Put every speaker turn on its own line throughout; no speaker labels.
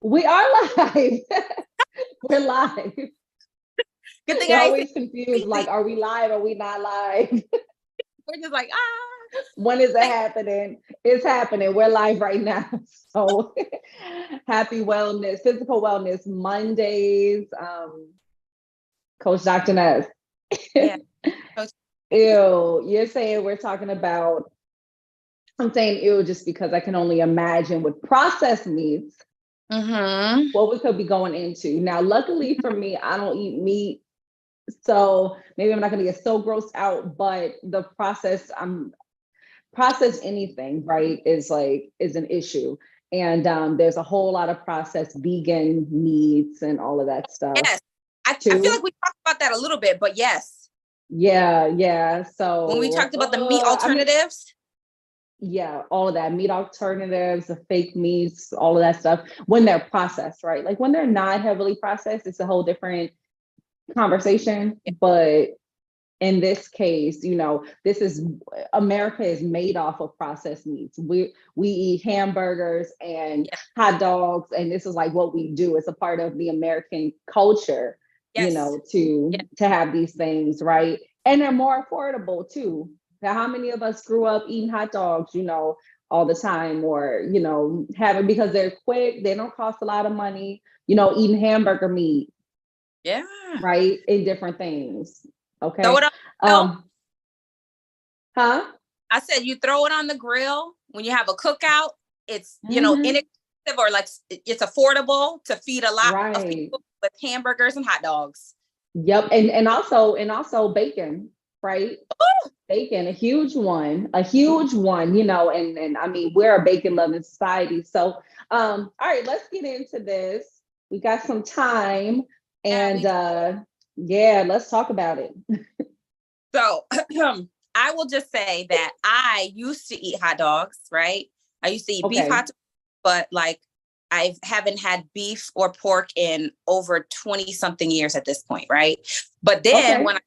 We are live. We're live.
Good thing
We're
I
always confused. Like, are we live? Are we not live?
We're just like,
When is it happening? It's happening. We're live right now. So happy wellness, physical wellness Mondays. Coach Dr. Ness.
yeah.
Ew, you're saying we're talking about, I'm saying ew just because I can only imagine with processed meats, what we could be going into. Now, luckily for me, I don't eat meat. So maybe I'm not going to get so grossed out, but the process, process anything, right, is an issue. And there's a whole lot of processed vegan meats and all of that stuff.
Yes. I feel like we talked about that a little bit, but yes.
Yeah. So
when we talked about the meat alternatives.
Yeah, all of that, meat alternatives, the fake meats, all of that stuff, when they're processed, right? Like when they're not heavily processed, it's a whole different conversation. But in this case, America is made off of processed meats. We eat hamburgers and hot dogs, and this is like what we do. It's a part of the American culture, to have these things, right? And they're more affordable too. Now, how many of us grew up eating hot dogs, all the time, or, having, because they're quick, they don't cost a lot of money, eating hamburger meat.
Yeah.
Right. In different things. Okay.
Throw it on
I
said you throw it on the grill when you have a cookout. It's, inexpensive, or like it's affordable to feed a lot of people with hamburgers and hot dogs.
Yep. And also bacon, right? Ooh! Bacon, a huge one, and I mean, we're a bacon loving society. So, all right, let's get into this. We got some time, and let's talk about it.
So I will just say that I used to eat hot dogs, right? I used to eat beef hot dogs, but like I haven't had beef or pork in over 20 something years at this point, right? But then when I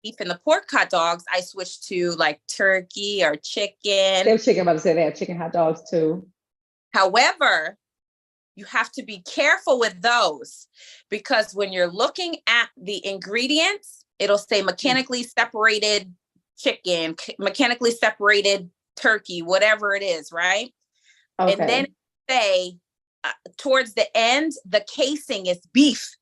beef and the pork hot dogs, I switched to like turkey or chicken.
They have chicken, about to say they have chicken hot dogs too.
However, you have to be careful with those, because when you're looking at the ingredients, it'll say mechanically separated chicken, mechanically separated turkey, whatever it is, right? Okay. And then say towards the end, the casing is beef.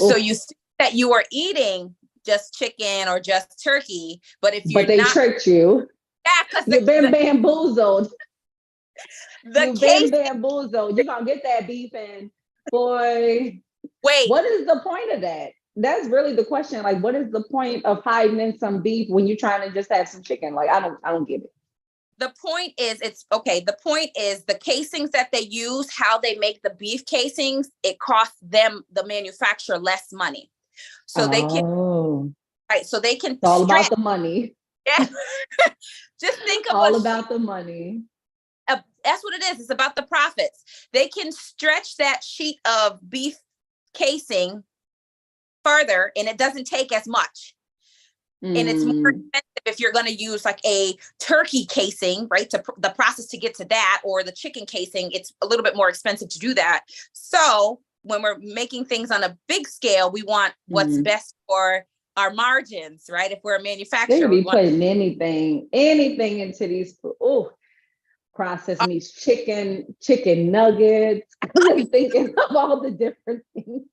Oof. So you see that you are eating just chicken or just turkey, but they
tricked you.
Yeah, because
you've been bamboozled.
You've been
bamboozled. You're gonna get that beef, and boy,
wait,
what is the point of that? That's really the question. Like, what is the point of hiding in some beef when you're trying to just have some chicken? Like, I don't get it.
The point is, the point is the casings that they use, how they make the beef casings, it costs them, the manufacturer, less money. So they can, right? So they can.
It's all about the money.
Yeah. Just think of
all about the money.
That's what it is. It's about the profits. They can stretch that sheet of beef casing further, and it doesn't take as much. And it's more expensive if you're going to use like a turkey casing, right? The process to get to that, or the chicken casing, it's a little bit more expensive to do that. So when we're making things on a big scale, we want what's best for our margins, right? If we're a manufacturer,
they be putting anything into these processed meats, chicken nuggets. I'm thinking of all the different things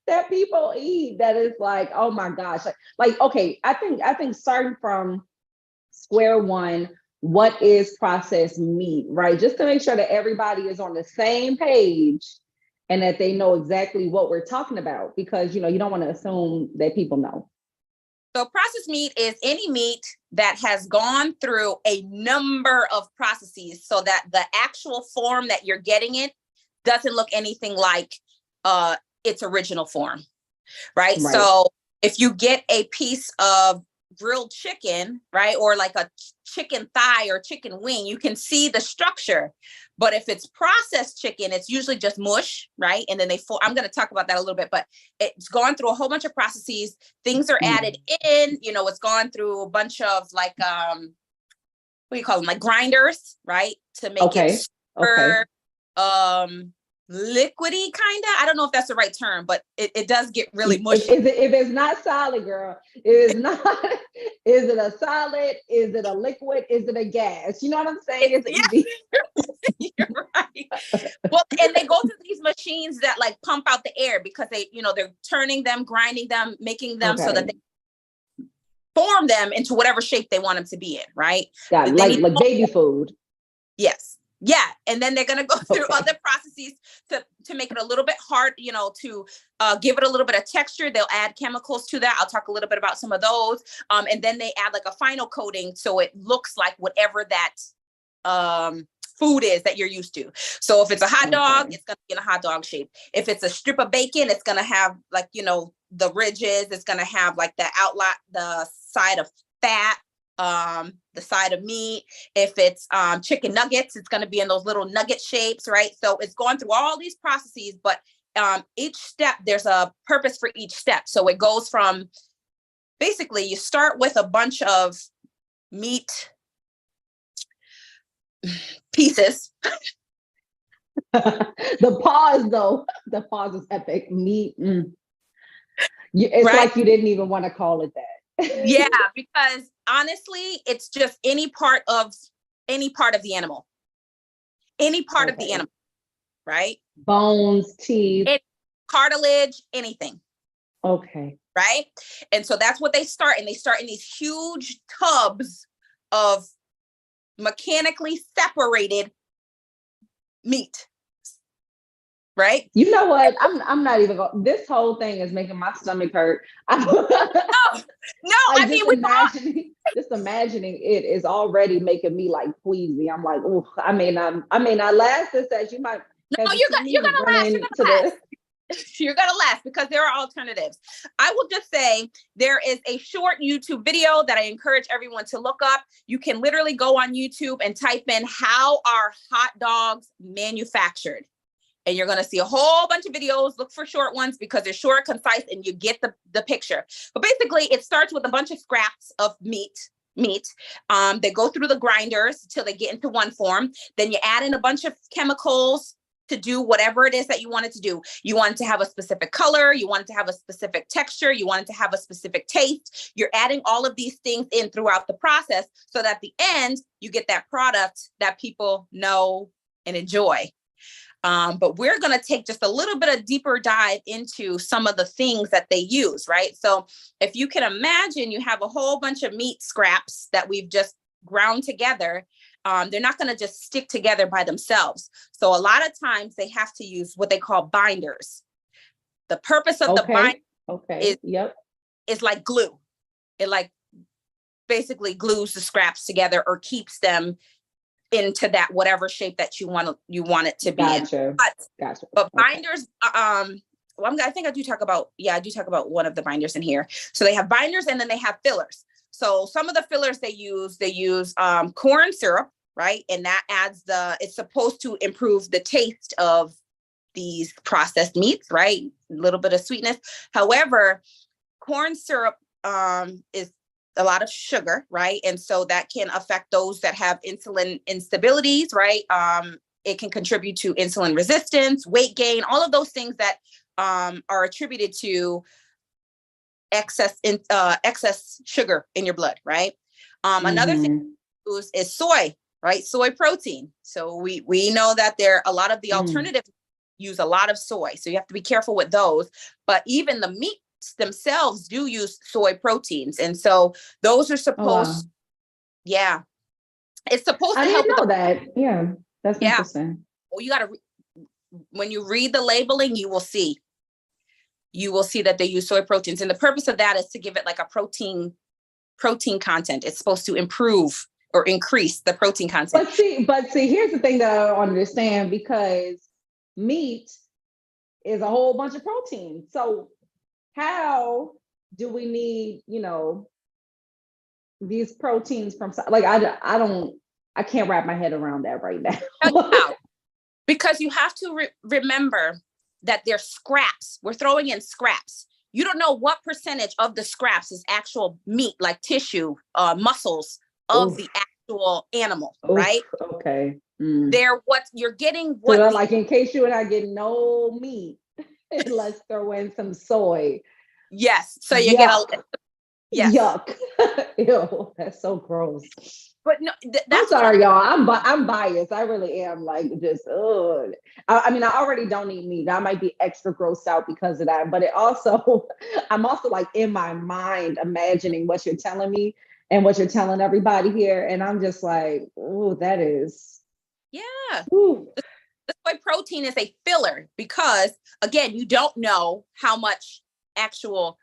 that people eat that is like, oh my gosh. Like, okay, I think starting from square one, what is processed meat, right? Just to make sure that everybody is on the same page and that they know exactly what we're talking about, because, you don't want to assume that people know.
So processed meat is any meat that has gone through a number of processes so that the actual form that you're getting it doesn't look anything like its original form, right? So if you get a piece of grilled chicken, right, or like a chicken thigh or chicken wing, you can see the structure. But if it's processed chicken, it's usually just mush, right? And then I'm going to talk about that a little bit, but it's gone through a whole bunch of processes. Things are added in, it's gone through a bunch of like, what do you call them? Like grinders, right? To make it super, liquidy kind of. I don't know if that's the right term, but it does get really mushy.
If it's not solid, girl, it is not. Is it a solid? Is it a liquid? Is it a gas? You know what I'm saying? It's easy.
You're right. Well, and they go through these machines that like pump out the air because they, they're turning them, grinding them, making them so that they form them into whatever shape they want them to be in, right?
Yeah, like baby food.
Yes. Yeah. And then they're going to go through other processes to make it a little bit hard, to give it a little bit of texture. They'll add chemicals to that. I'll talk a little bit about some of those. And then they add like a final coating so it looks like whatever that food is that you're used to. So if it's a hot dog, it's going to be in a hot dog shape. If it's a strip of bacon, it's going to have like, the ridges. It's going to have like the outline, the side of fat, the side of meat. If it's chicken nuggets, it's going to be in those little nugget shapes, right? So it's going through all these processes, but each step, there's a purpose for each step. So it goes from basically you start with a bunch of meat pieces.
The pause is epic. Meat. It's right? Like you didn't even want to call it that.
Yeah, because honestly, it's just any part of the animal. Any part of the animal, right?
Bones, teeth,
cartilage, anything.
Okay.
Right? And so that's what they start. And they start in these huge tubs of mechanically separated meat. Right?
You know what? I'm not even going. This whole thing is making my stomach hurt.
No, I mean,
just imagining it is already making me like queasy. I'm like, oh, I may not last this as you might.
No, you're gonna last. You're gonna last because there are alternatives. I will just say there is a short YouTube video that I encourage everyone to look up. You can literally go on YouTube and type in "How are hot dogs manufactured?" And you're going to see a whole bunch of videos. Look for short ones because they're short, concise, and you get the picture. But basically, it starts with a bunch of scraps of meat. They go through the grinders until they get into one form. Then you add in a bunch of chemicals to do whatever it is that you want it to do. You want it to have a specific color. You want it to have a specific texture. You want it to have a specific taste. You're adding all of these things in throughout the process so that at the end, you get that product that people know and enjoy. But we're going to take just a little bit of deeper dive into some of the things that they use, right? So if you can imagine, you have a whole bunch of meat scraps that we've just ground together. They're not going to just stick together by themselves. So a lot of times they have to use what they call binders. The purpose of the binder is like glue. It like basically glues the scraps together or keeps them into that whatever shape that you want it to be in. But binders, I think I do talk about one of the binders in here. So they have binders and then they have fillers. So some of the fillers they use corn syrup, right? And that it's supposed to improve the taste of these processed meats, right? A little bit of sweetness. However, corn syrup is a lot of sugar, right? And so that can affect those that have insulin instabilities, right? It can contribute to insulin resistance, weight gain, all of those things that are attributed to excess sugar in your blood, right? Another thing is soy, right? Soy protein. So we know that a lot of the alternatives use a lot of soy. So you have to be careful with those. But even the meat themselves do use soy proteins, and so those are supposed it's supposed to help with
that. Yeah, that's interesting.
Well, you got to when you read the labeling, you will see that they use soy proteins, and the purpose of that is to give it like a protein content. It's supposed to improve or increase the protein content.
But see, here's the thing that I don't understand, because meat is a whole bunch of protein. So how do we need, these proteins from, like, I can't wrap my head around that right now.
Because you have to remember that they're scraps. We're throwing in scraps. You don't know what percentage of the scraps is actual meat, like tissue, muscles of the actual animal,
Oof,
right?
okay.
They're what you're getting.
So
What
they're like, in case you and I get no meat, let's throw in some soy.
yes. So you get a
Yuck.
yes.
Yuck. Ew, that's so gross.
But no,
I'm
that's
sorry, y'all. I'm biased. I really am. Like, just I mean, I already don't eat meat. I might be extra grossed out because of that. But it also, I'm also like in my mind imagining what you're telling me and what you're telling everybody here, and I'm just like, oh, that is.
yeah.
Ooh.
The soy protein is a filler because, again, you don't know how much actual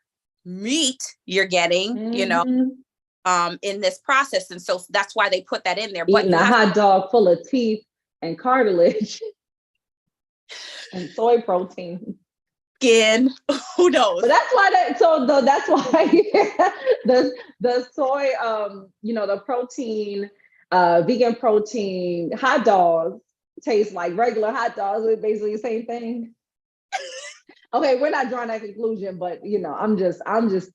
meat you're getting, in this process. And so that's why they put that in there. But
Eating
you
a
have
hot dog full of teeth and cartilage and soy protein.
skin. Who knows?
But that's why that's why the soy, the protein, vegan protein hot dogs taste like regular hot dogs. It's basically the same thing. Okay, we're not drawing that conclusion, but I'm just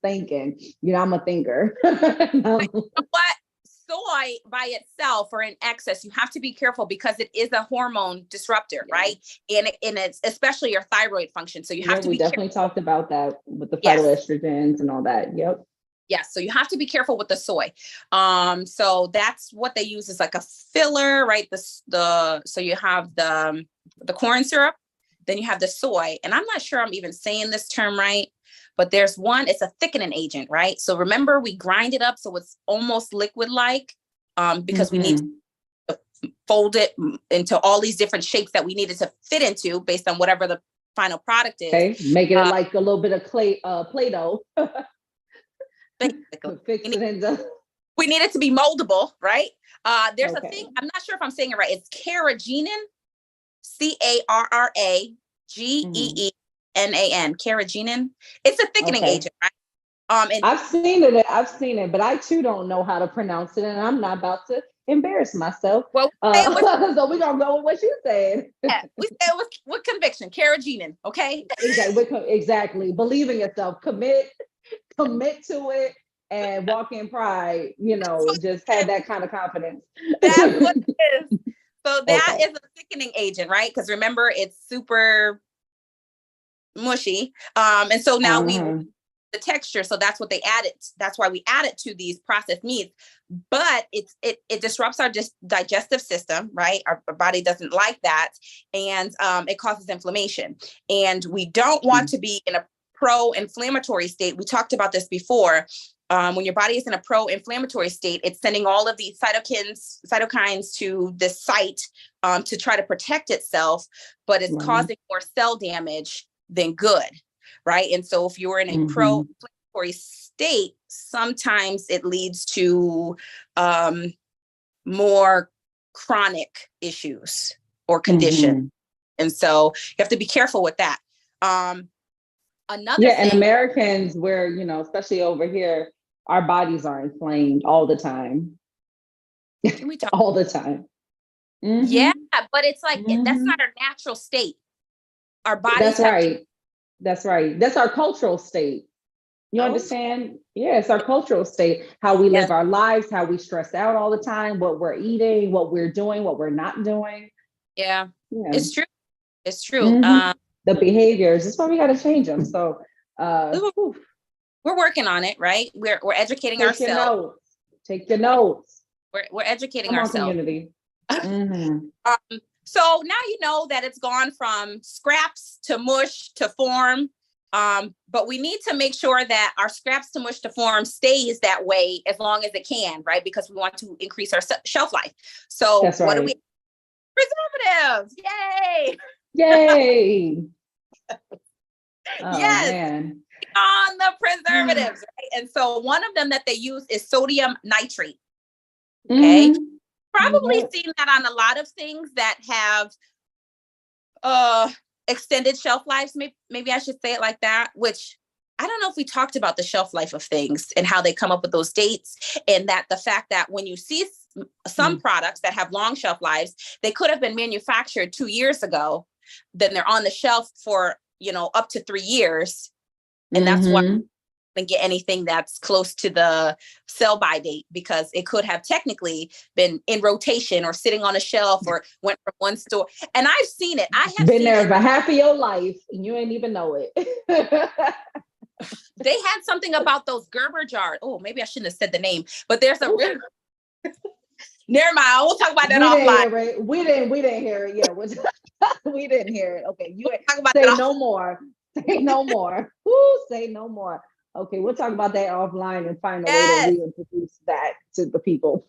thinking. I'm a thinker.
But soy by itself or in excess, you have to be careful because it is a hormone disruptor, right? And it's especially your thyroid function. So you have to be
definitely
careful.
Talked about that with the
Yes.
phytoestrogens and all that. Yep.
Yes, so you have to be careful with the soy. So that's what they use as like a filler, right? So you have the corn syrup, then you have the soy, and I'm not sure I'm even saying this term right, but there's one, it's a thickening agent, right? So remember, we grind it up so it's almost liquid-like, because we need to fold it into all these different shapes that we needed to fit into based on whatever the final product is.
Okay, making it like a little bit of Play-Doh.
We need it to be moldable, right? There's a thing, I'm not sure if I'm saying it right. It's carrageenan, carrageenan, carrageenan. It's a thickening agent, right? And
I've seen it, but I too don't know how to pronounce it, and I'm not about to embarrass myself.
Well,
so we're gonna go with what you said.
Yeah, we say it with conviction, carrageenan, okay?
Exactly. Believe in yourself, commit to it, and walk in pride. Just have that kind of confidence.
That's what it is. So that is a thickening agent, right? Because remember, it's super mushy. And so now the texture. So that's what they added. That's why we add it to these processed meats. But it disrupts our digestive system, right? Our body doesn't like that, and it causes inflammation. And we don't want to be in a pro-inflammatory state. We talked about this before. When your body is in a pro-inflammatory state, it's sending all of these cytokines to this site to try to protect itself, but it's causing more cell damage than good, right? And so if you're in a pro-inflammatory state, sometimes it leads to more chronic issues or condition. And so you have to be careful with that. Another thing,
and Americans, where, especially over here, our bodies are inflamed all the time.
Can we talk?
All the time.
Yeah, but it's like, that's not our natural state. Our bodies
That's right. That's our cultural state. You understand? Yeah, it's our cultural state, how we live our lives, how we stress out all the time, what we're eating, what we're doing, what we're not doing.
Yeah. It's true. It's true.
The behaviors, that's why we got to change them. So
we're working on it, right? We're educating ourselves.
Take your notes.
We're educating
Come on,
ourselves.
Community.
So now you know that it's gone from scraps to mush to form. But we need to make sure that our scraps to mush to form stays that way as long as it can, right? Because we want to increase our shelf life. So what do we? Preservatives! Yay!
Yay!
Yes,
man.
On the preservatives, right? And so one of them that they use is sodium nitrate. Okay, probably seen that on a lot of things that have extended shelf lives. Maybe I should say it like that, which I don't know if we talked about the shelf life of things and how they come up with those dates, and that the fact that when you see some products that have long shelf lives, they could have been manufactured 2 years ago, then they're on the shelf for, up to 3 years. And that's why and get anything that's close to the sell by date, because it could have technically been in rotation or sitting on a shelf or went from one store. And I've seen it. I have
been
seen
there
it.
for half of your life and you ain't even know it.
They had something about those Gerber jars. Oh, maybe I shouldn't have said the name, but there's a real. Never mind. We'll talk about that offline.
We didn't hear it. Yeah, we didn't hear it. Okay, you
talk about
say
that
no more. Say no more. Woo, say no more. Okay, we'll talk about that offline and find a way to reintroduce that to the people.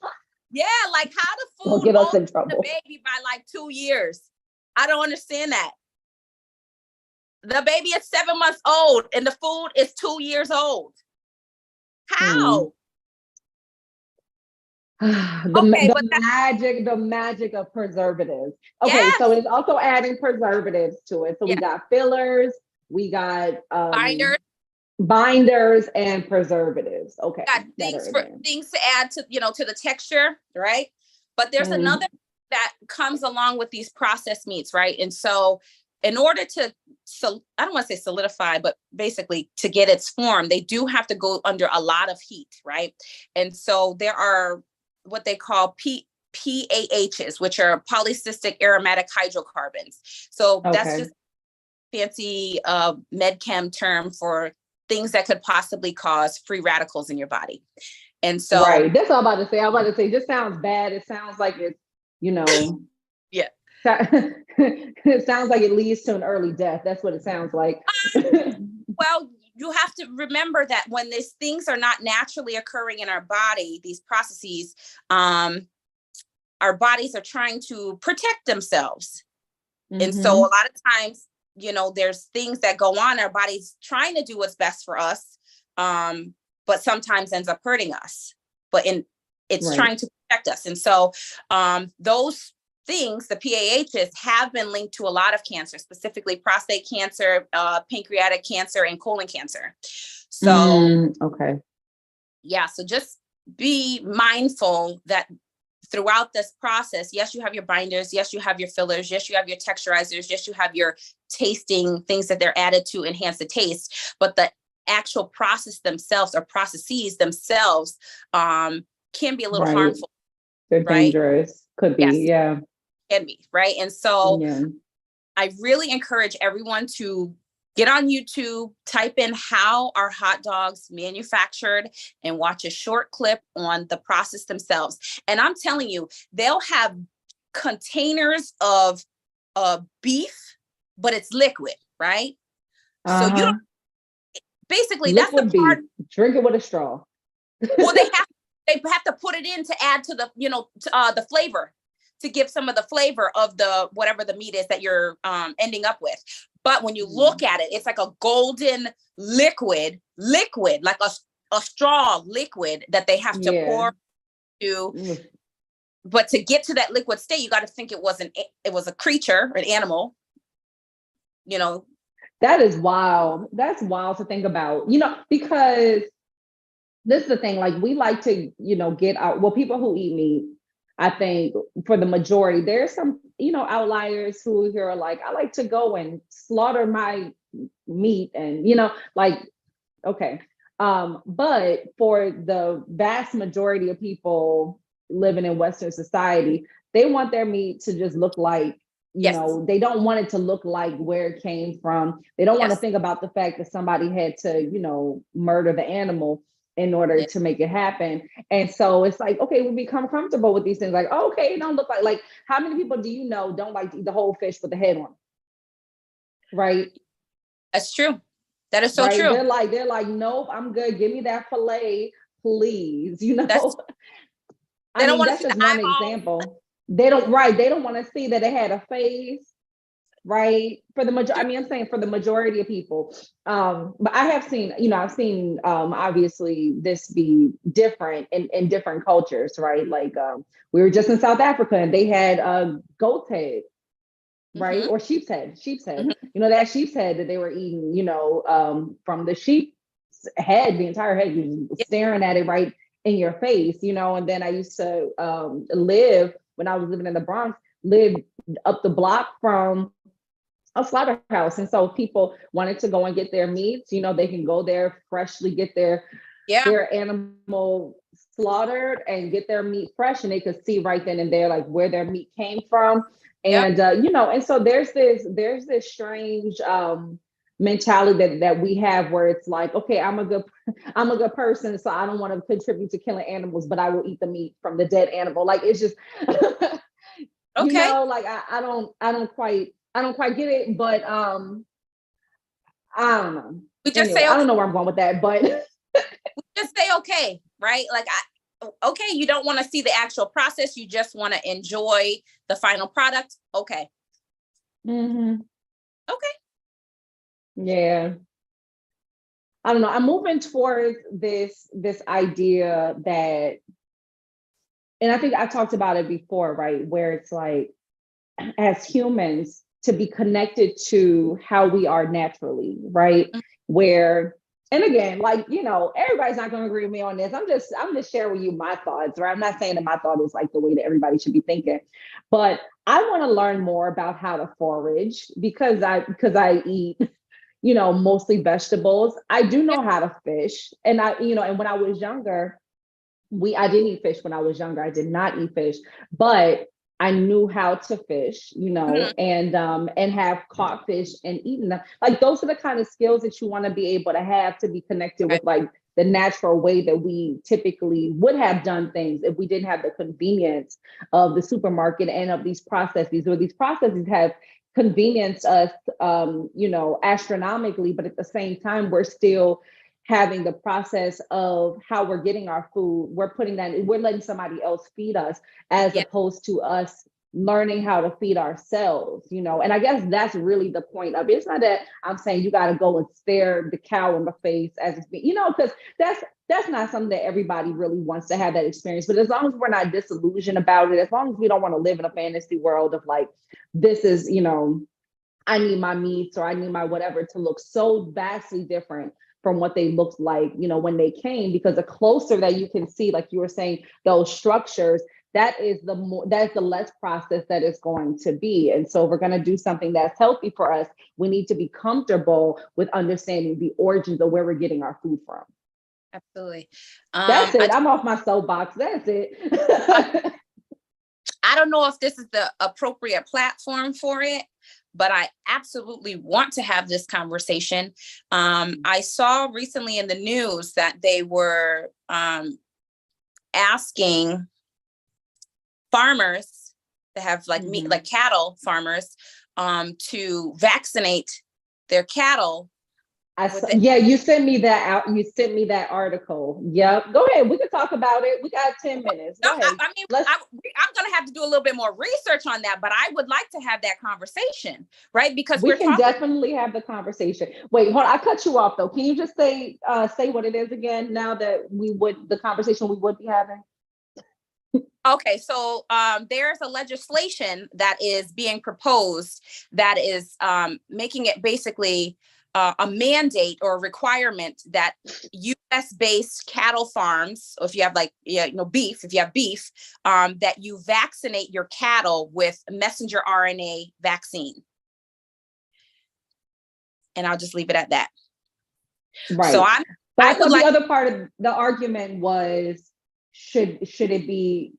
Yeah, like how the food
Don't get us in trouble.
The baby by like 2 years. I don't understand that. The baby is 7 months old and the food is 2 years old. How?
The magic of preservatives. Okay, yes. So it's also adding preservatives to it. So we got fillers, we got binders and preservatives. Okay.
Got things to add to, to the texture, right? But there's another that comes along with these processed meats, right? And so in order to, I don't want to say solidify, but basically to get its form, they do have to go under a lot of heat, right? And so there are what they call PAHs, which are polycystic aromatic hydrocarbons. So that's just fancy med chem term for things that could possibly cause free radicals in your body. And so
that's all I'm about to say. I'm about to say, this sounds bad. It sounds like it's,
yeah.
It sounds like it leads to an early death. That's what it sounds like.
Well, you have to remember that when these things are not naturally occurring in our body, these processes, our bodies are trying to protect themselves. And so a lot of times, there's things that go on, our body's trying to do what's best for us, but sometimes ends up hurting us, but it's trying to protect us. And so those things, the PAHs, have been linked to a lot of cancer, specifically prostate cancer, pancreatic cancer, and colon cancer. So, so just be mindful that throughout this process, yes, you have your binders, yes, you have your fillers, yes, you have your texturizers, yes, you have your tasting things that they're added to enhance the taste, but the actual process themselves or processes themselves can be a little harmful.
They're dangerous. Could be,
can be, right? And so I really encourage everyone to get on YouTube, type in how are hot dogs manufactured, and watch a short clip on the process themselves. And I'm telling you, they'll have containers of beef, but it's liquid, right? So you don't, basically liquid that's the part.
Beef. Drink it with a straw.
Well, they have to put it in to add to the, the flavor, to give some of the flavor of the whatever the meat is that you're ending up with. But when you look at it, it's like a golden liquid, like a straw liquid that they have to pour to. But to get to that liquid state, you got to think it was a creature, an animal.
That is wild. That's wild to think about. Because this is the thing. Like, we like to, get out. Well, people who eat meat, I think for the majority, there's some, outliers who are like, I like to go and slaughter my meat and, okay. But for the vast majority of people living in Western society, they want their meat to just look like, they don't want it to look like where it came from. They don't want to think about the fact that somebody had to, murder the animal in order to make it happen. And so it's like, okay, we become comfortable with these things. Like, okay, it don't look like how many people do you know don't like to eat the whole fish with the head on? Right?
That's true. That is so true.
They're like, nope, I'm good. Give me that fillet, please. They don't want to see the eyeballs. Example. They don't want to see that it had a face. Right. For the majority, I'm saying for the majority of people. But I have seen, obviously this be different in different cultures, right? Like we were just in South Africa and they had goat's head, right? Or sheep's head. That sheep's head that they were eating, from the sheep's head, the entire head, you staring at it right in your face, and then I used to live, when I was living in the Bronx, lived up the block from a slaughterhouse. And so people wanted to go and get their meats, you know, they can go there, freshly get
Yeah.
their animal slaughtered and get their meat fresh, and they could see right then and there like where their meat came from.
Yep.
And you know, and so there's this strange mentality that we have where it's like, okay, I'm a good person, so I don't want to contribute to killing animals, but I will eat the meat from the dead animal. Like it's just you
Okay.
know, like I don't quite get it, but I don't know.
We just
Anyway,
say
I
okay.
don't know where I'm going with that, but
Just say okay, right? Like okay, you don't want to see the actual process. You just want to enjoy the final product. Okay.
Mhm.
Okay.
Yeah. I don't know. I'm moving towards this idea that, and I think I talked about it before, right? Where it's like, as humans, to be connected to how we are naturally, right?
Mhm.
Where, and again, like, you know, everybody's not going to agree with me on this. I'm just sharing with you my thoughts, right? I'm not saying that my thought is like the way that everybody should be thinking, but I want to learn more about how to forage because I eat, you know, mostly vegetables. I do
Yeah.
know how to fish, and and when I was younger, I didn't eat fish when I was younger. I did not eat fish, but I knew how to fish, you know,
Mhm.
and have caught fish and eaten them. Like those are the kind of skills that you want to be able to have to be connected
Right.
with like the natural way that we typically would have done things if we didn't have the convenience of the supermarket and of these processes, or these processes have convenienced us you know, astronomically, but at the same time, we're still having the process of how we're getting our food. We're letting somebody else feed us as
Yeah.
opposed to us learning how to feed ourselves, you know. And I guess that's really the point of it. It's not that I'm saying you got to go and stare the cow in the face as it's being, you know, because that's not something that everybody really wants to have that experience. But as long as we're not disillusioned about it, as long as we don't want to live in a fantasy world of like, this is, you know, I need my meats or I need my whatever to look so vastly different from what they looked like, you know, when they came, because the closer that you can see, like you were saying, those structures, that's the less process that it's going to be. And so if we're going to do something that's healthy for us, we need to be comfortable with understanding the origins of where we're getting our food from.
Absolutely.
That's
I,
it. I'm off my soapbox. That's
I
it.
I don't know if this is the appropriate platform for it, but I absolutely want to have this conversation. I saw recently in the news that they were asking farmers that have like meat,
Mhm.
like cattle farmers, to vaccinate their cattle with the.
Yeah, you sent me that out. You sent me that article. Yep. Go ahead. We can talk about it. We got 10 minutes.
No,
Go ahead.
I mean,
Let's
I'm going to have to do a little bit more research on that, but I would like to have that conversation, right? Because
we
we're
can
talking.
definitely have the conversation. Wait, hold on. I cut you off though. Can you just say what it is again now that the conversation we would be having?
Okay, so there's a legislation that is being proposed that is making it basically a mandate or a requirement that U.S.-based cattle farms, or if you have like beef, if you have beef, that you vaccinate your cattle with messenger RNA vaccine, and I'll just leave it at that. So
Right. But I
I would
thought the
like.
other part of the argument was should they be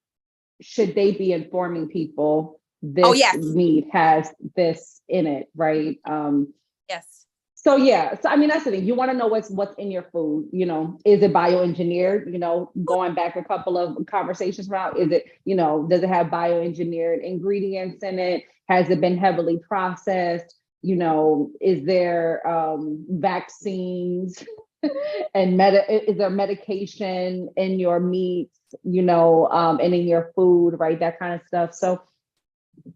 informing people
Oh
this
yes,
meat has this in it, right?
yes,
So yeah, so I mean that's the thing. You want to know what's in your food. You know, is it bioengineered? You know, going back a couple of conversations around, is it, you know, does it have bioengineered ingredients in it? Has it been heavily processed? You know, is there vaccines and is there medication in your meats? You know, and in your food, right? That kind of stuff. So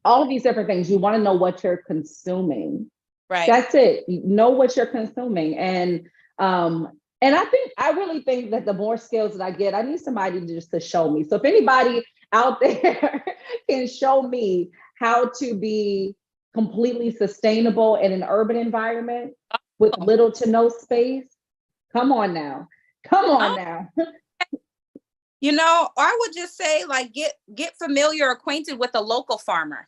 all of these different things, you want to know what you're consuming.
right.
That's it. You know what you're consuming. And I really think that the more skills that I get, I need somebody to show me. So if anybody out there can show me how to be completely sustainable in an urban environment with
Oh,
little to no space, come on now. Come on
oh,
now.
I would just say like get familiar, acquainted with a local farmer.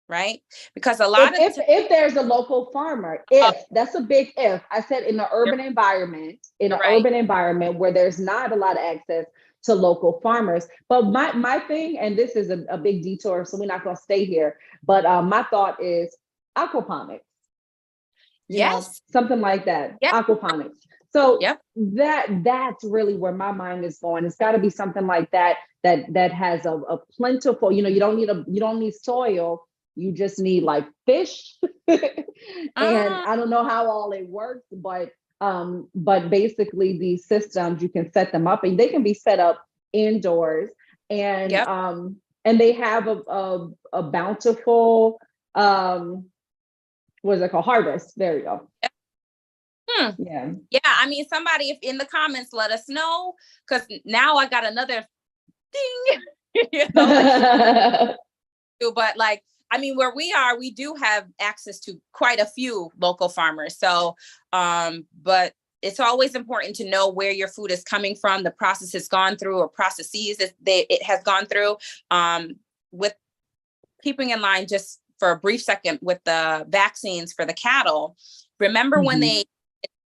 right? Because a lot of
if there's a local farmer, if that's a big if. I said in an urban environment, where there's not a lot of access to local farmers. But my thing, and this is a big detour, so we're not going to stay here. But my thought is aquaponics. You know, something like that. Aquaponics. So that's really where my mind is going. It's got to be something like that has a plentiful, you know, you don't need soil. You just need like fish. And I don't know how all it works, but basically these systems, you can set them up and they can be set up indoors, and they have a bountiful what is it called? Harvest. There you go. Yeah.
I mean, somebody, if in the comments, let us know, because now I got another thing. You know, but like, I mean, where we are, we do have access to quite a few local farmers. So, but it's always important to know where your food is coming from, the process it's gone through, or processes it has gone through. With keeping in line, just for a brief second, with the vaccines for the cattle, remember when they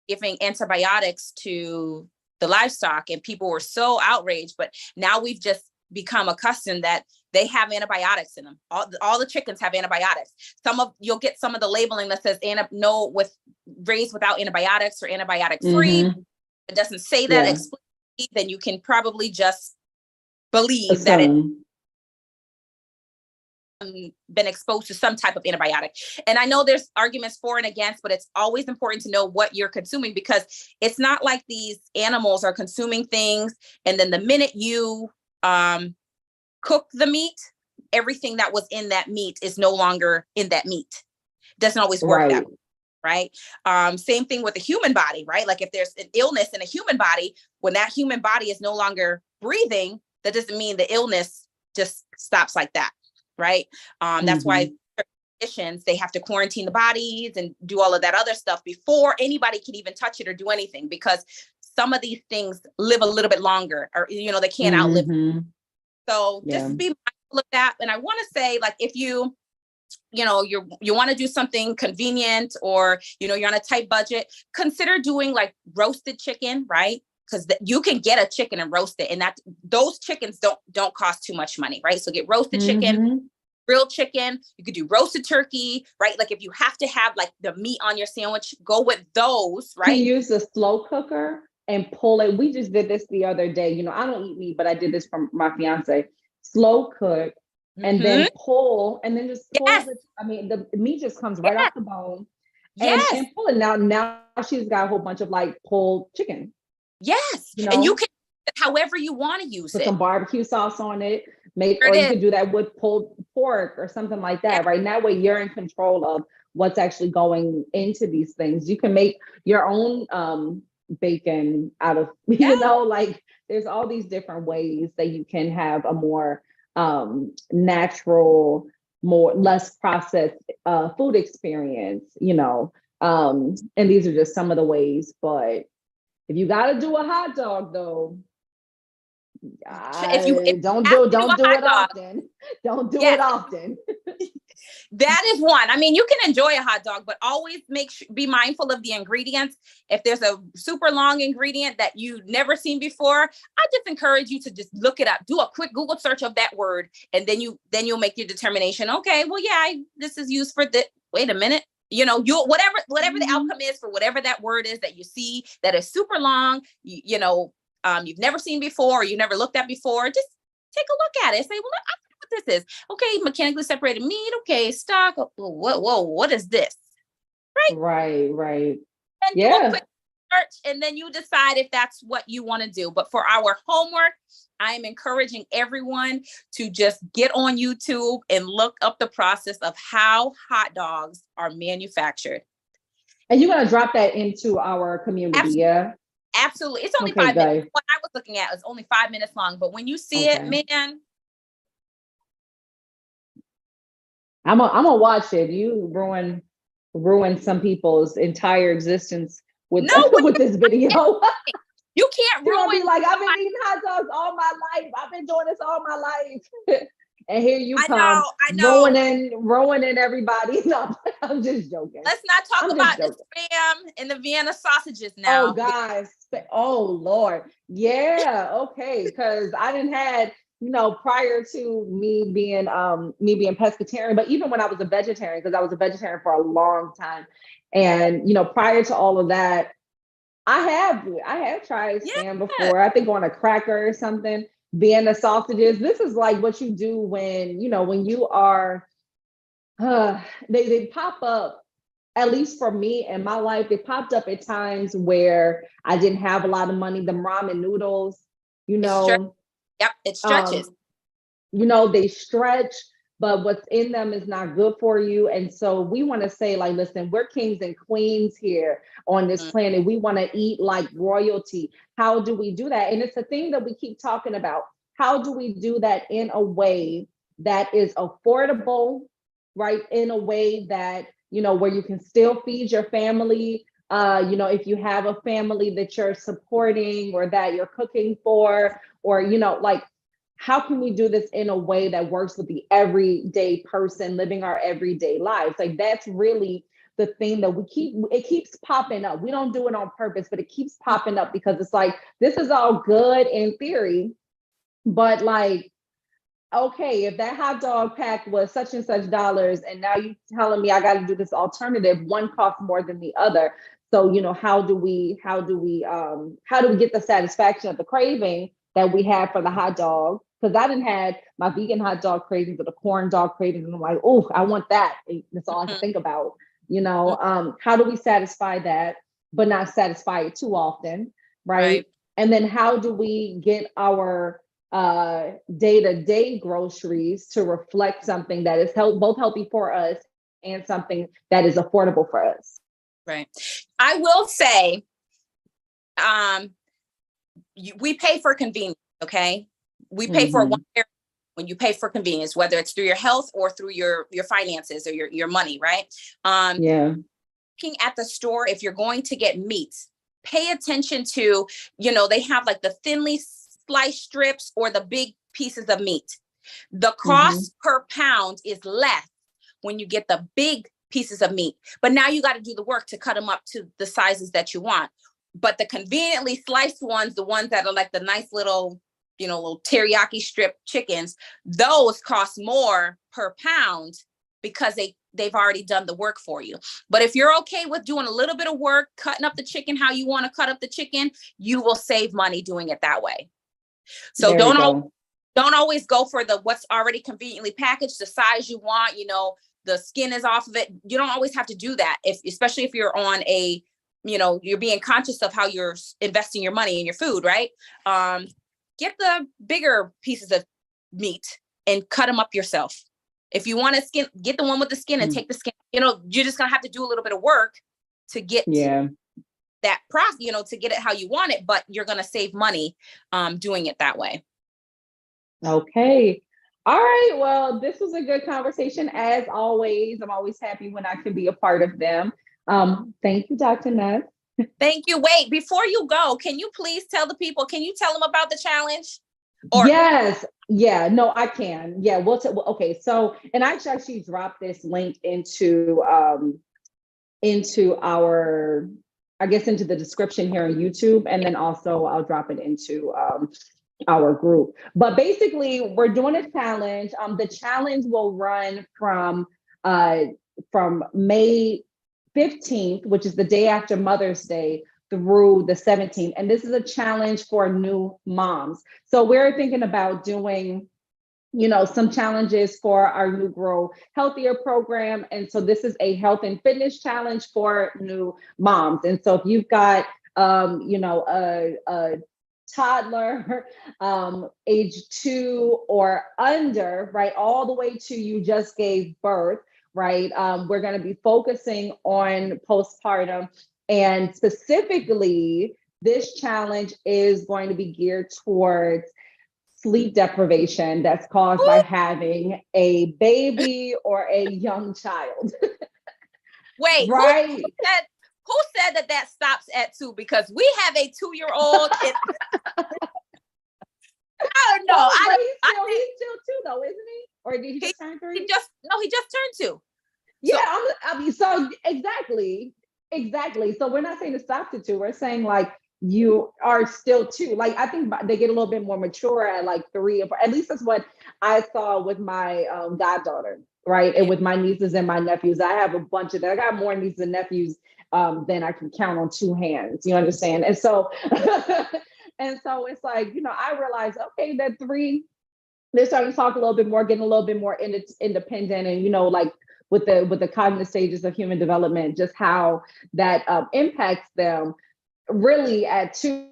giving antibiotics to the livestock and people were so outraged, but now we've just become accustomed that they have antibiotics in them. All the chickens have antibiotics. You'll get some of the labeling that says raised without antibiotics or antibiotic free. It doesn't say that explicitly, then you can probably just believe that it been exposed to some type of antibiotic. And I know there's arguments for and against, but it's always important to know what you're consuming, because it's not like these animals are consuming things and then the minute you cook the meat, everything that was in that meat is no longer in that meat. Doesn't always work that way, right? Same thing with the human body, right? Like if there's an illness in a human body, when that human body is no longer breathing, that doesn't mean the illness just stops like that. Right. That's why conditions, they have to quarantine the bodies and do all of that other stuff before anybody can even touch it or do anything, because some of these things live a little bit longer, or, you know, they can't outlive. So just be mindful of that. And I want to say, like, if you want to do something convenient, or, you know, you're on a tight budget, consider doing like roasted chicken, right? Because you can get a chicken and roast it, and those chickens don't cost too much money, right? So get roasted chicken, grilled chicken. You could do roasted turkey, right? Like if you have to have like the meat on your sandwich, go with those, right?
You use a slow cooker and pull it. We just did this the other day. You know, I don't eat meat, but I did this for my fiance. Slow cook and then pull, and then just pull the meat just comes right off the bone. And pull it. Now she's got a whole bunch of like pulled chicken.
Yes. You know? And you can, however you want to use
Put
it.
some barbecue sauce on it. Or you can do that with pulled pork or something like that, right? That way you're in control of what's actually going into these things. You can make your own bacon out of, you know, like there's all these different ways that you can have a more natural, less processed food experience, you know. And these are just some of the ways, but if you got to do a hot dog, though, don't do it often. Don't do it often.
That is one. I mean, you can enjoy a hot dog, but always be mindful of the ingredients. If there's a super long ingredient that you've never seen before, I just encourage you to just look it up. Do a quick Google search of that word, and then you'll make your determination. Okay, well, this is used for this. Wait a minute. You know, whatever the outcome is for whatever that word is that you see that is super long, you've never seen before, or you never looked at before, just take a look at it and say, well, I don't know what this is. Okay, mechanically separated meat. Okay, stock. Whoa, what is this? Right. And do a quick search, and then you decide if that's what you want to do. But for our homework, I am encouraging everyone to just get on YouTube and look up the process of how hot dogs are manufactured.
And you're going to drop that into our community,
Absolutely. Absolutely. It's only 5 minutes. What I was looking at was only 5 minutes long, but when you see it, man.
I'm gonna watch it. You ruin some people's entire existence with this video.
You can't ruin.
Be like, I've been eating hot dogs all my life. I've been doing this all my life. and here you
I
come
know.
ruining everybody. No, I'm just joking.
Let's not talk
I'm
about
just
the
joking.
spam and the Vienna sausages
Oh,
now.
guys. Oh, Lord. Yeah. Okay. Because I didn't had, prior to me being pescatarian, but even when I was a vegetarian, because I was a vegetarian for a long time. And, prior to all of that, I have tried
Yeah.
spam before. I think on a cracker or something. Vienna sausages. This is like what you do when you are they pop up, at least for me in my life, they popped up at times where I didn't have a lot of money. The ramen noodles, you
It stretch.
know,
Yep, it stretches.
um, they stretch, but what's in them is not good for you. And so we want to say, like, listen, we're kings and queens here on this
Mm.
planet. We want to eat like royalty. How do we do that? And it's a thing that we keep talking about. How do we do that in a way that is affordable, right? In a way that, where you can still feed your family. If you have a family that you're supporting or that you're cooking for, or, like, how can we do this in a way that works with the everyday person living our everyday lives? Like, that's really the thing that it keeps popping up. We don't do it on purpose, but it keeps popping up because it's like, this is all good in theory, but like, okay, if that hot dog pack was such and such dollars, and now you telling me I got to do this alternative, one costs more than the other. So, how do we get the satisfaction of the craving that we have for the hot dog? Because I didn't had my vegan hot dog cravings or the corn dog cravings, and I'm like, oh, I want that. That's all I can think about. How do we satisfy that, but not satisfy it too often, right?
Right.
And then how do we get our day-to-day groceries to reflect something that is both healthy for us and something that is affordable for us?
Right. I will say, we pay for convenience. Okay. We pay for one when you pay for convenience, whether it's through your health or through your finances or your money. Right.
Yeah.
Looking at the store, if you're going to get meats, pay attention to, they have like the thinly sliced strips or the big pieces of meat. The cost per pound is less when you get the big pieces of meat, but now you got to do the work to cut them up to the sizes that you want. But the conveniently sliced ones, the ones that are like the nice little, little teriyaki strip chickens, those cost more per pound because they've already done the work for you. But if you're okay with doing a little bit of work, cutting up the chicken how you want to cut up the chicken, you will save money doing it that way. So don't always go for what's already conveniently packaged, the size you want, the skin is off of it. You don't always have to do that. Especially if you're on you're being conscious of how you're investing your money in your food, right? Get the bigger pieces of meat and cut them up yourself. If you want to skin, get the one with the skin and take the skin. You're just going to have to do a little bit of work to get that process, to get it how you want it, but you're going to save money doing it that way.
Okay. All right. Well, this was a good conversation. As always, I'm always happy when I can be a part of them. Thank you, Dr. Ness.
Thank you. Wait, before you go, can you please tell the people, can you tell them about the challenge?
Yes. Yeah, no, I can. Yeah. Okay. So, and I actually dropped this link into our, I guess, into the description here on YouTube. And then also I'll drop it into our group. But basically we're doing a challenge. The challenge will run from May 15th, which is the day after Mother's Day, through the 17th. And this is a challenge for new moms. So we're thinking about doing some challenges for our New Grow Healthier program. And so this is a health and fitness challenge for new moms. And so if you've got, a toddler, age 2 or under, right, all the way to you just gave birth, right? We're going to be focusing on postpartum, and specifically, this challenge is going to be geared towards sleep deprivation that's caused by having a baby or a young child.
Wait,
right?
Who said that stops at 2? Because we have a 2-year-old. I don't know.
Oh, he's still 2 though, isn't he? Or did he just turn 3?
He just turned 2.
Yeah, I mean, so exactly. So we're not saying to stop to 2. We're saying like you are still 2. Like I think they get a little bit more mature at like 3 or 4. At least that's what I saw with my goddaughter, right? And with my nieces and my nephews. I have a bunch of them. I got more nieces and nephews than I can count on 2 hands. You understand? And so and so it's like, I realized, okay, that 3, they're starting to talk a little bit more, getting a little bit more independent, and like with the cognitive stages of human development, just how that impacts them. Really, at 2,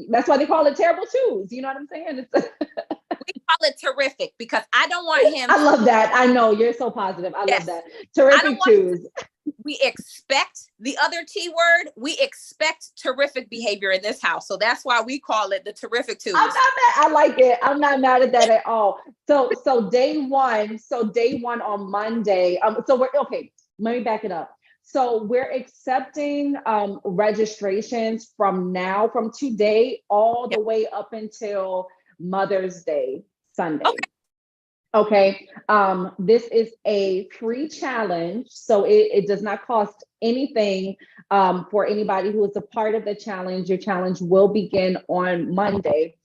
that's why they call it terrible 2s. You know what I'm saying?
We call it terrific because I don't want him.
I love that. I know you're so positive. I love that. Terrific 2s.
We expect the other T word. We expect terrific behavior in this house. So that's why we call it the terrific 2s.
I'm not mad. I like it. I'm not mad at that at all. So day one on Monday. So we're okay. Let me back it up. So we're accepting registrations from today all the way up until Mother's Day, Sunday. Okay. This is a free challenge, so it does not cost anything for anybody who is a part of the challenge. Your challenge will begin on Monday.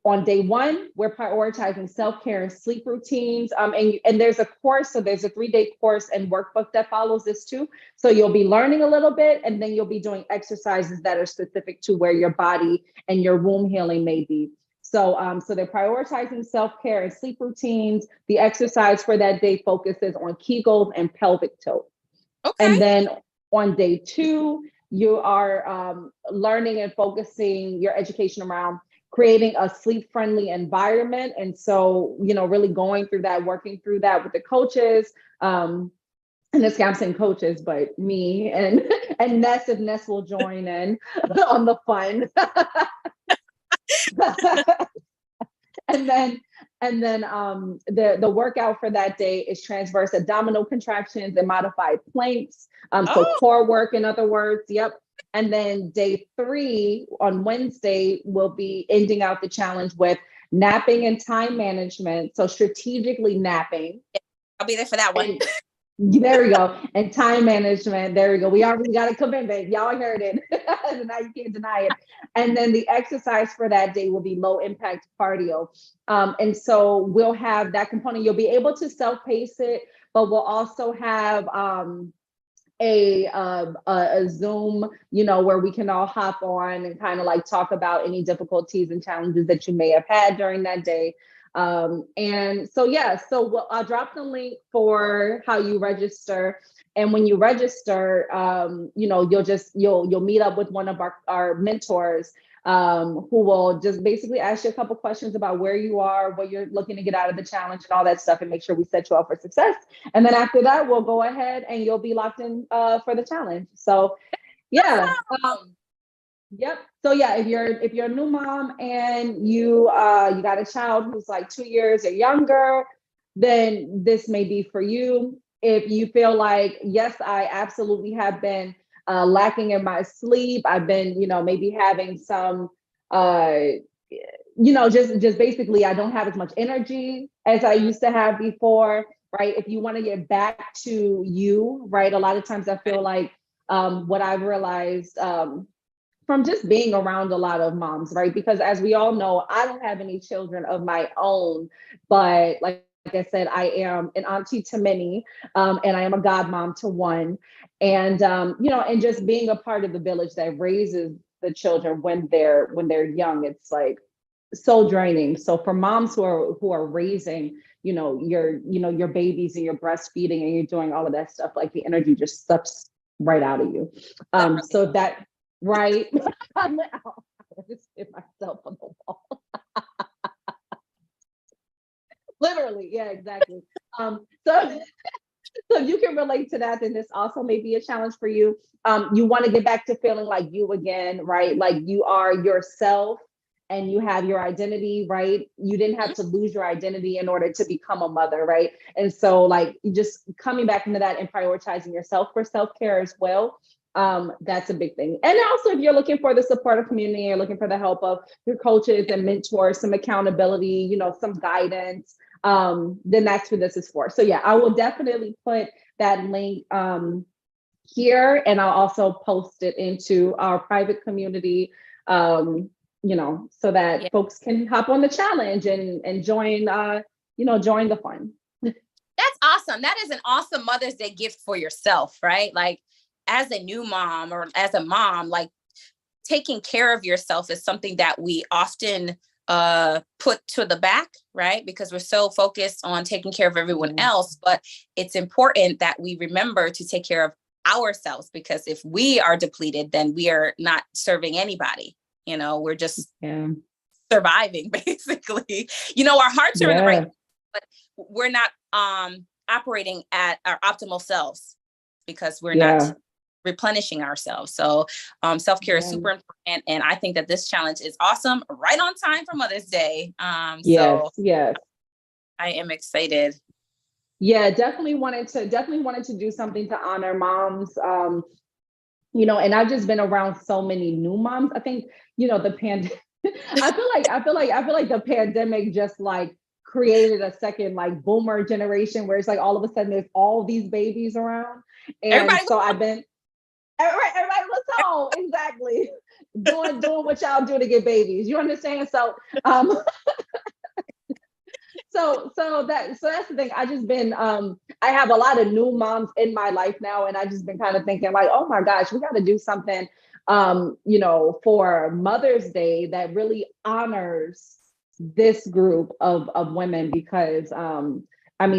On day 1, we're prioritizing self-care and sleep routines. And there's a course, so there's a 3-day course and workbook that follows this too. So you'll be learning a little bit, and then you'll be doing exercises that are specific to where your body and your womb healing may be. So they're prioritizing self-care and sleep routines. The exercise for that day focuses on Kegels and pelvic tilt. Okay. And then on day 2, you are learning and focusing your education around creating a sleep-friendly environment. And so, really going through that, working through that with the coaches. And this guy, I'm saying coaches, but me and Ness, if Ness will join in on the fun. And then the workout for that day is transverse abdominal contractions and modified planks. So core work, in other words. Yep. And then day 3 on Wednesday, we'll be ending out the challenge with napping and time management. So strategically napping.
I'll be there for that one.
There we go. And time management. There we go. We already got a commitment. Y'all heard it. Now you can't deny it. And then the exercise for that day will be low impact cardio. And so we'll have that component. You'll be able to self-pace it, but we'll also have a Zoom, where we can all hop on and kind of like talk about any difficulties and challenges that you may have had during that day. And so, I'll drop the link for how you register. And when you register, you'll meet up with one of our mentors, who will just basically ask you a couple questions about where you are, what you're looking to get out of the challenge and all that stuff, and make sure we set you up for success. And then after that, we'll go ahead and you'll be locked in for the challenge. So yeah. Yep. So yeah, if you're a new mom and you got a child who's like 2 years or younger, then this may be for you. If you feel like, yes, I absolutely have been lacking in my sleep, I've been, maybe having some, just basically, I don't have as much energy as I used to have before, right? If you want to get back to you, right? A lot of times I feel like what I've realized from just being around a lot of moms, right? Because as we all know, I don't have any children of my own, but like I said, I am an auntie to many, and I am a godmom to one. And, and just being a part of the village that raises the children when they're young, it's like so draining. So for moms who are raising, your babies and you're breastfeeding and you're doing all of that stuff, like the energy just sucks right out of you. So that, right. I just hit myself on the wall. Literally, yeah, exactly. So you can relate to that, then this also may be a challenge for you. You want to get back to feeling like you again, right? Like you are yourself and you have your identity, right? You didn't have to lose your identity in order to become a mother, right? And so like just coming back into that and prioritizing yourself for self-care as well. That's a big thing. And also if you're looking for the supportive community, you're looking for the help of your coaches and mentors, some accountability, some guidance, then that's what this is for. So yeah, I will definitely put that link here, and I'll also post it into our private community, so that folks can hop on the challenge and join, join the fun.
That's awesome. That is an awesome Mother's Day gift for yourself, right? Like as a new mom or as a mom, like taking care of yourself is something that we often put to the back, right? Because we're so focused on taking care of everyone else. But it's important that we remember to take care of ourselves, because if we are depleted, then we are not serving anybody. We're just surviving, basically. Our hearts are in the right, but we're not operating at our optimal selves because we're not replenishing ourselves. So self-care is super important. And I think that this challenge is awesome, right on time for Mother's Day.
Yes.
I am excited.
Yeah, definitely wanted to do something to honor moms. And I've just been around so many new moms. I think, the pandemic, I feel like the pandemic just like created a second like boomer generation where it's like all of a sudden there's all these babies around. And so I've been everybody was home, exactly. Doing what y'all do to get babies. You understand? So So that's the thing. I just been I have a lot of new moms in my life now, and I just been kind of thinking like, oh my gosh, we got to do something for Mother's Day that really honors this group of women, because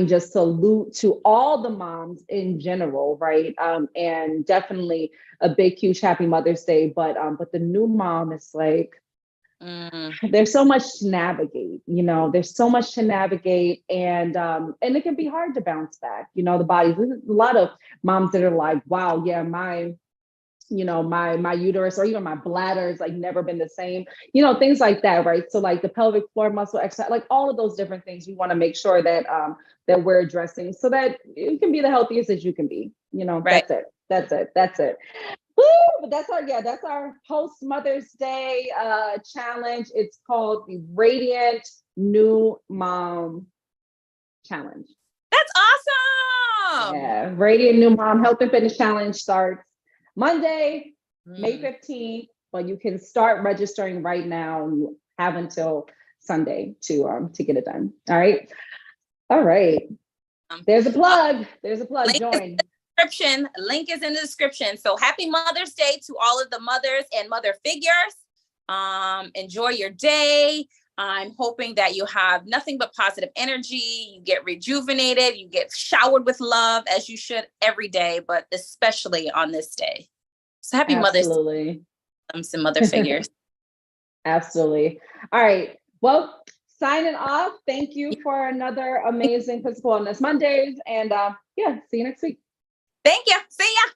just salute to all the moms in general, right? And definitely a big huge happy Mother's Day, but the new mom is like, there's so much to navigate, there's so much to navigate, and it can be hard to bounce back, the bodies. There's a lot of moms that are like, wow, yeah, my uterus or even my bladder has like never been the same, things like that, right? So like the pelvic floor muscle exercise, like all of those different things, we want to make sure that that we're addressing so that you can be the healthiest as you can be,
Right.
That's it. Woo! But that's our post Mother's Day challenge. It's called the Radiant New Mom Challenge.
That's awesome.
Yeah, Radiant New Mom Health and Fitness Challenge starts Monday, May 15th, but you can start registering right now. You have until Sunday to get it done. All right. There's a plug. Join.
Link is in the description. So happy Mother's Day to all of the mothers and mother figures. Enjoy your day. I'm hoping that you have nothing but positive energy. You get rejuvenated. You get showered with love, as you should every day, but especially on this day. So happy Mother's Day. Some mother figures.
Absolutely. All right. Well, signing off. Thank you for another amazing Physical Wellness Mondays. And see you next week.
Thank you. See ya.